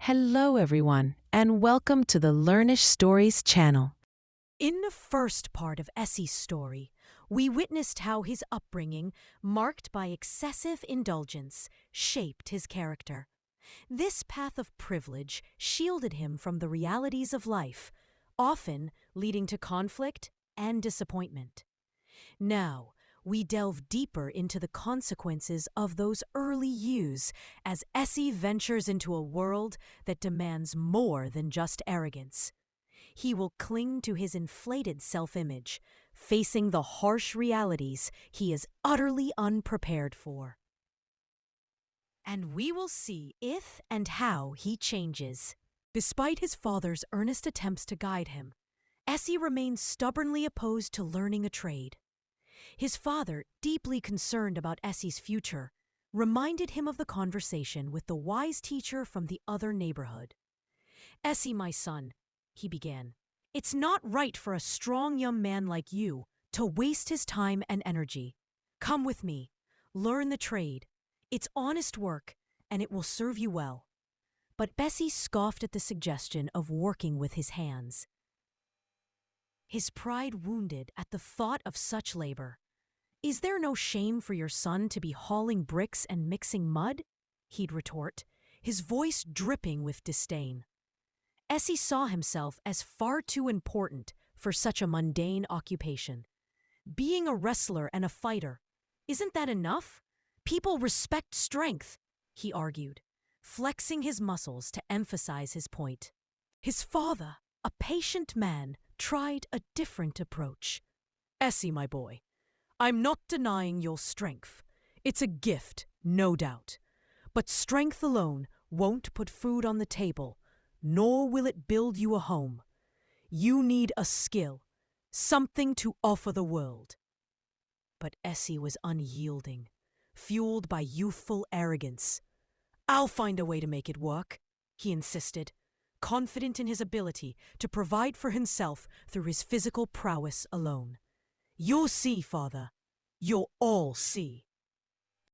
Hello, everyone, and welcome to the Learnish Stories channel. In the first part of Essie's story, we witnessed how his upbringing, marked by excessive indulgence, shaped his character. This path of privilege shielded him from the realities of life, often leading to conflict and disappointment. Now, we delve deeper into the consequences of those early years as Essie ventures into a world that demands more than just arrogance. He will cling to his inflated self-image, facing the harsh realities he is utterly unprepared for. And we will see if and how he changes. Despite his father's earnest attempts to guide him, Essie remains stubbornly opposed to learning a trade. His father, deeply concerned about Essie's future, reminded him of the conversation with the wise teacher from the other neighborhood. "Essie, my son," he began, "it's not right for a strong young man like you to waste his time and energy. Come with me, learn the trade. It's honest work, and it will serve you well." But Bessie scoffed at the suggestion of working with his hands. His pride wounded at the thought of such labor. "Is there no shame for your son to be hauling bricks and mixing mud?" he'd retort, his voice dripping with disdain. Essie saw himself as far too important for such a mundane occupation. "Being a wrestler and a fighter, isn't that enough? People respect strength," he argued, flexing his muscles to emphasize his point. His father, a patient man, tried a different approach. "Essie, my boy, I'm not denying your strength. It's a gift, no doubt. But strength alone won't put food on the table, nor will it build you a home. You need a skill, something to offer the world." But Essie was unyielding, fueled by youthful arrogance. "I'll find a way to make it work," he insisted, confident in his ability to provide for himself through his physical prowess alone. "You'll see, father. You'll all see."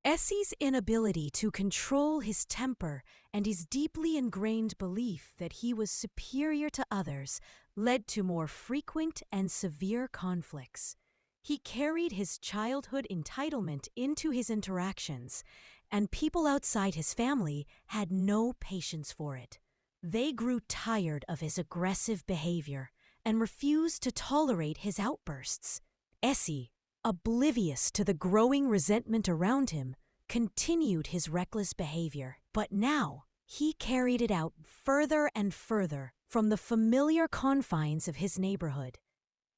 Essie's inability to control his temper and his deeply ingrained belief that he was superior to others led to more frequent and severe conflicts. He carried his childhood entitlement into his interactions, and people outside his family had no patience for it. They grew tired of his aggressive behavior and refused to tolerate his outbursts. Essie, oblivious to the growing resentment around him, continued his reckless behavior. But now, he carried it out further and further from the familiar confines of his neighborhood.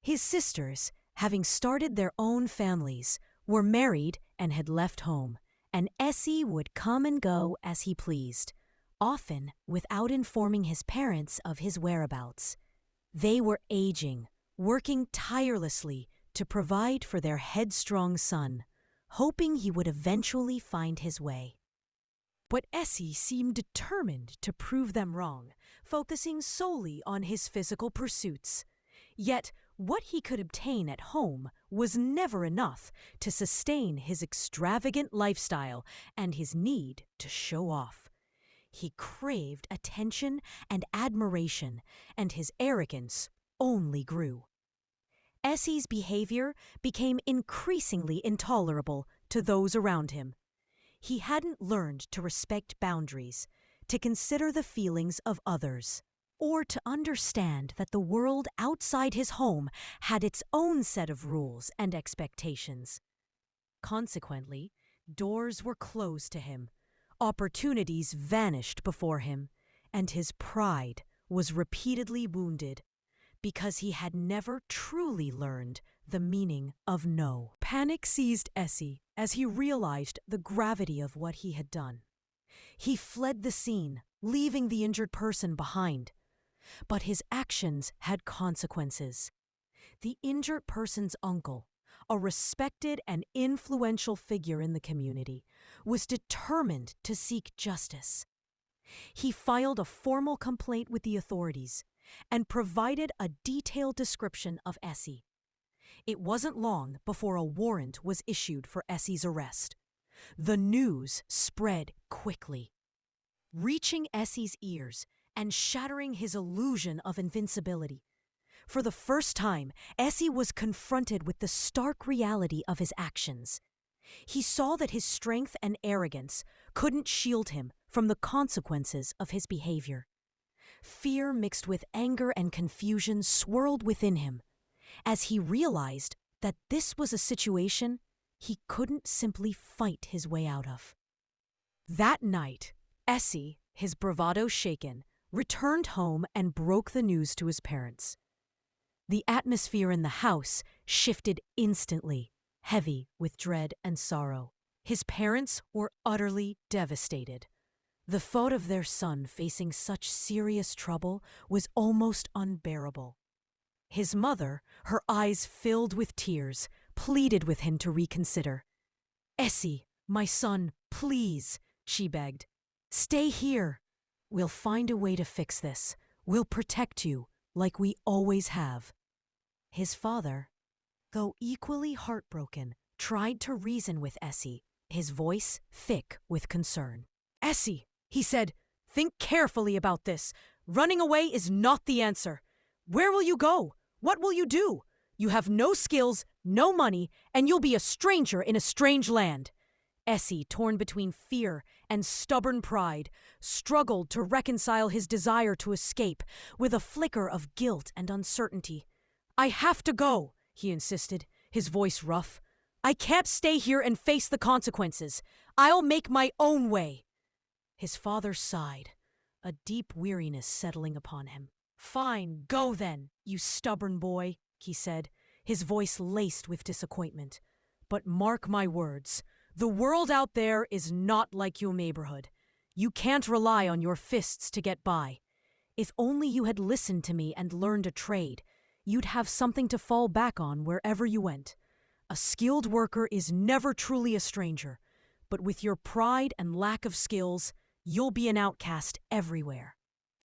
His sisters, having started their own families, were married and had left home, and Essie would come and go as he pleased, often without informing his parents of his whereabouts. They were aging, working tirelessly to provide for their headstrong son, hoping he would eventually find his way. But Essie seemed determined to prove them wrong, focusing solely on his physical pursuits. Yet, what he could obtain at home was never enough to sustain his extravagant lifestyle and his need to show off. He craved attention and admiration, and his arrogance only grew. Essie's behavior became increasingly intolerable to those around him. He hadn't learned to respect boundaries, to consider the feelings of others, or to understand that the world outside his home had its own set of rules and expectations. Consequently, doors were closed to him, opportunities vanished before him, and his pride was repeatedly wounded because he had never truly learned the meaning of no. Panic seized Essie as he realized the gravity of what he had done. He fled the scene, leaving the injured person behind. But his actions had consequences. The injured person's uncle, a respected and influential figure in the community, was determined to seek justice. He filed a formal complaint with the authorities and provided a detailed description of Essie. It wasn't long before a warrant was issued for Essie's arrest. The news spread quickly. reaching Essie's ears and shattering his illusion of invincibility. For the first time, Essie was confronted with the stark reality of his actions. He saw that his strength and arrogance couldn't shield him from the consequences of his behavior. Fear mixed with anger and confusion swirled within him as he realized that this was a situation he couldn't simply fight his way out of. That night, Essie, his bravado shaken, returned home and broke the news to his parents. The atmosphere in the house shifted instantly, heavy with dread and sorrow. His parents were utterly devastated. The thought of their son facing such serious trouble was almost unbearable. His mother, her eyes filled with tears, pleaded with him to reconsider. "Essie, my son, please," she begged. "Stay here. We'll find a way to fix this. We'll protect you, like we always have." His father, though equally heartbroken, tried to reason with Essie, his voice thick with concern. "Essie," he said, "think carefully about this. Running away is not the answer. Where will you go? What will you do? You have no skills, no money, and you'll be a stranger in a strange land." Essie, torn between fear and stubborn pride, struggled to reconcile his desire to escape with a flicker of guilt and uncertainty. "I have to go," he insisted, his voice rough. "I can't stay here and face the consequences. I'll make my own way." His father sighed, a deep weariness settling upon him. "Fine, go then, you stubborn boy," he said, his voice laced with disappointment. "But mark my words, the world out there is not like your neighborhood. You can't rely on your fists to get by. If only you had listened to me and learned a trade, you'd have something to fall back on wherever you went. A skilled worker is never truly a stranger, but with your pride and lack of skills, you'll be an outcast everywhere."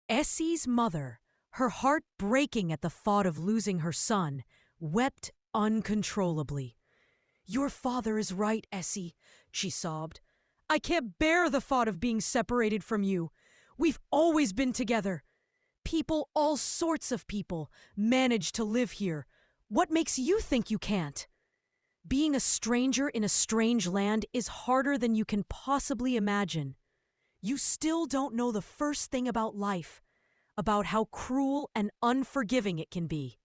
Essie's mother, her heart breaking at the thought of losing her son, wept uncontrollably. "Your father is right, Essie," she sobbed. "I can't bear the thought of being separated from you. We've always been together. People, all sorts of people, manage to live here. What makes you think you can't? Being a stranger in a strange land is harder than you can possibly imagine. You still don't know the first thing about life, about how cruel and unforgiving it can be."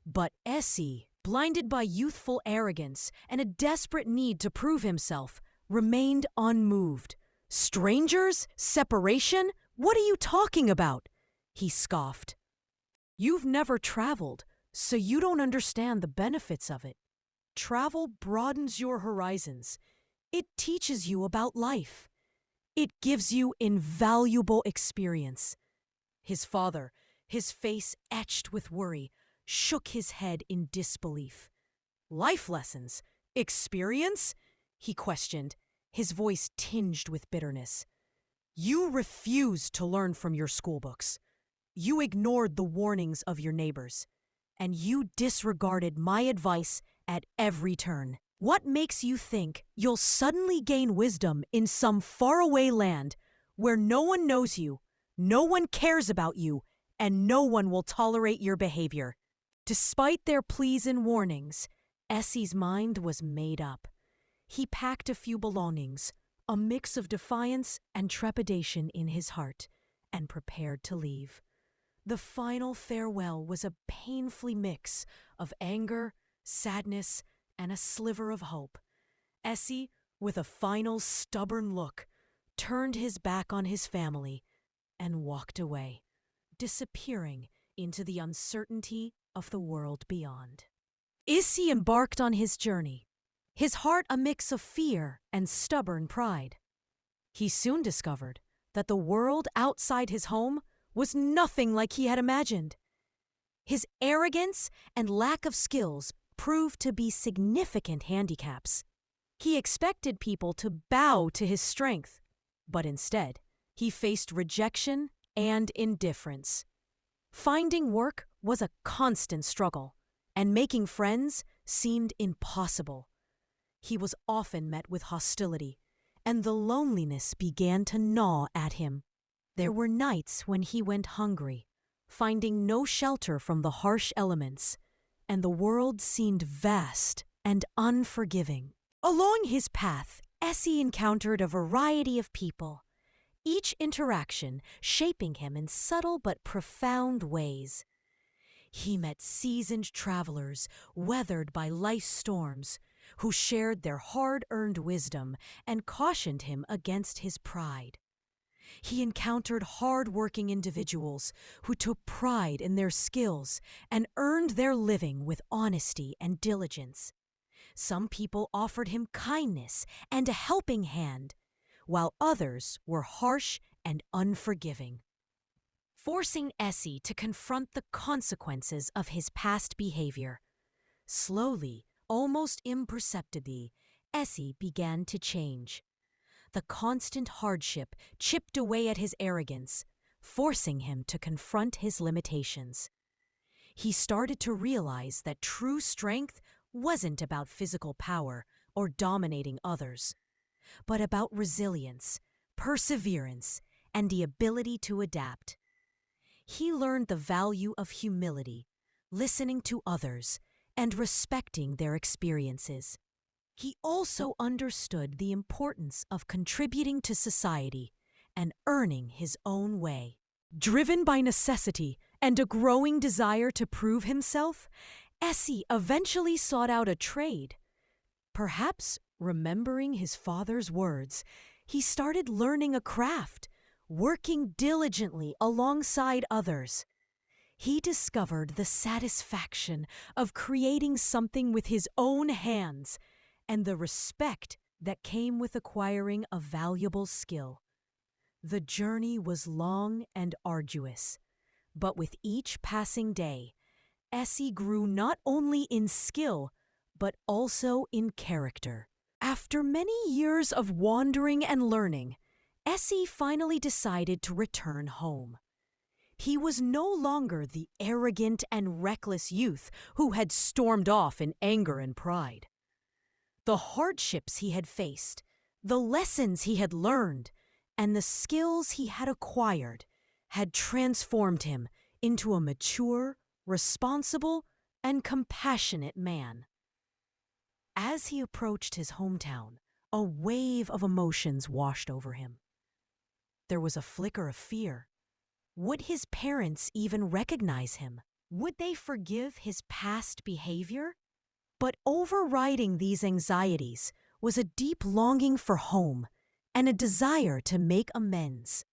But Essie, blinded by youthful arrogance and a desperate need to prove himself, remained unmoved. "Strangers? Separation? What are you talking about?" he scoffed. "You've never traveled, so you don't understand the benefits of it. Travel broadens your horizons. It teaches you about life. It gives you invaluable experience." His father, his face etched with worry, shook his head in disbelief. "Life lessons? Experience?" he questioned, his voice tinged with bitterness. "You refused to learn from your schoolbooks. You ignored the warnings of your neighbors. And you disregarded my advice at every turn. What makes you think you'll suddenly gain wisdom in some faraway land where no one knows you, no one cares about you, and no one will tolerate your behavior?" Despite their pleas and warnings, Essie's mind was made up. He packed a few belongings, a mix of defiance and trepidation in his heart, and prepared to leave. The final farewell was a painful mix of anger, sadness, and a sliver of hope. Essie, with a final stubborn look, turned his back on his family and walked away, disappearing into the uncertainty of the world beyond. Essie embarked on his journey, his heart a mix of fear and stubborn pride. He soon discovered that the world outside his home was nothing like he had imagined. His arrogance and lack of skills proved to be significant handicaps. He expected people to bow to his strength, but instead, he faced rejection and indifference. Finding work was a constant struggle, and making friends seemed impossible. He was often met with hostility, and the loneliness began to gnaw at him. There were nights when he went hungry, finding no shelter from the harsh elements, and the world seemed vast and unforgiving. Along his path, Essie encountered a variety of people, each interaction shaping him in subtle but profound ways. He met seasoned travelers, weathered by life's storms, who shared their hard-earned wisdom and cautioned him against his pride. He encountered hard-working individuals who took pride in their skills and earned their living with honesty and diligence. Some people offered him kindness and a helping hand, while others were harsh and unforgiving, forcing Essie to confront the consequences of his past behavior. Slowly, almost imperceptibly, Essie began to change. The constant hardship chipped away at his arrogance, forcing him to confront his limitations. He started to realize that true strength wasn't about physical power or dominating others, but about resilience, perseverance, and the ability to adapt. He learned the value of humility, listening to others, and respecting their experiences. He also understood the importance of contributing to society and earning his own way. Driven by necessity and a growing desire to prove himself, Essie eventually sought out a trade. Perhaps remembering his father's words, he started learning a craft, working diligently alongside others. He discovered the satisfaction of creating something with his own hands and the respect that came with acquiring a valuable skill. The journey was long and arduous, but with each passing day, Essie grew not only in skill, but also in character. After many years of wandering and learning, Essie finally decided to return home. He was no longer the arrogant and reckless youth who had stormed off in anger and pride. The hardships he had faced, the lessons he had learned, and the skills he had acquired had transformed him into a mature, responsible, and compassionate man. As he approached his hometown, a wave of emotions washed over him. There was a flicker of fear. Would his parents even recognize him? Would they forgive his past behavior? But overriding these anxieties was a deep longing for home and a desire to make amends.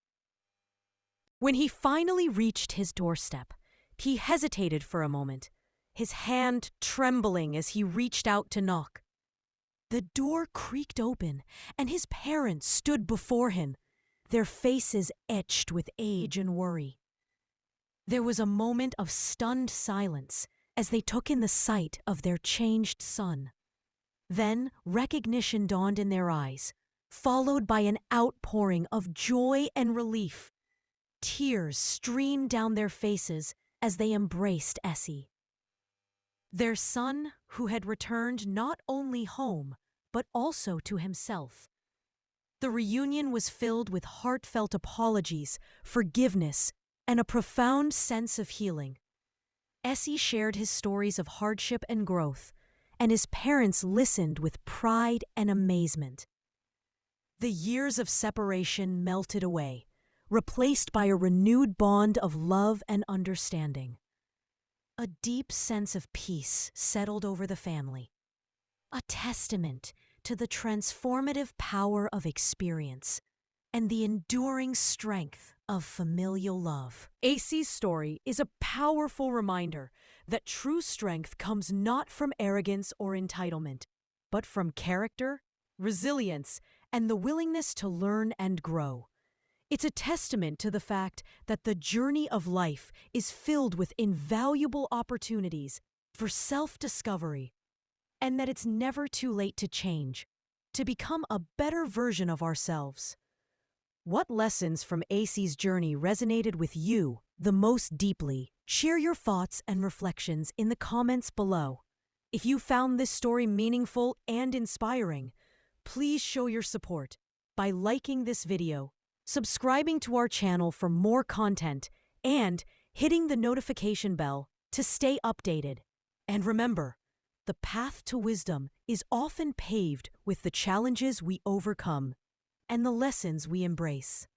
When he finally reached his doorstep, he hesitated for a moment, his hand trembling as he reached out to knock. The door creaked open, and his parents stood before him, their faces etched with age and worry. There was a moment of stunned silence as they took in the sight of their changed son. Then recognition dawned in their eyes, followed by an outpouring of joy and relief. Tears streamed down their faces as they embraced Essie. Their son, who had returned not only home, but also to himself. The reunion was filled with heartfelt apologies, forgiveness, and a profound sense of healing. Essie shared his stories of hardship and growth, and his parents listened with pride and amazement. The years of separation melted away, replaced by a renewed bond of love and understanding. A deep sense of peace settled over the family, a testament to the transformative power of experience and the enduring strength of familial love. Essie's story is a powerful reminder that true strength comes not from arrogance or entitlement, but from character, resilience, and the willingness to learn and grow. It's a testament to the fact that the journey of life is filled with invaluable opportunities for self-discovery, and that it's never too late to change, to become a better version of ourselves. What lessons from Essie's journey resonated with you the most deeply? Share your thoughts and reflections in the comments below. If you found this story meaningful and inspiring, please show your support by liking this video, subscribing to our channel for more content, and hitting the notification bell to stay updated. And remember, the path to wisdom is often paved with the challenges we overcome and the lessons we embrace.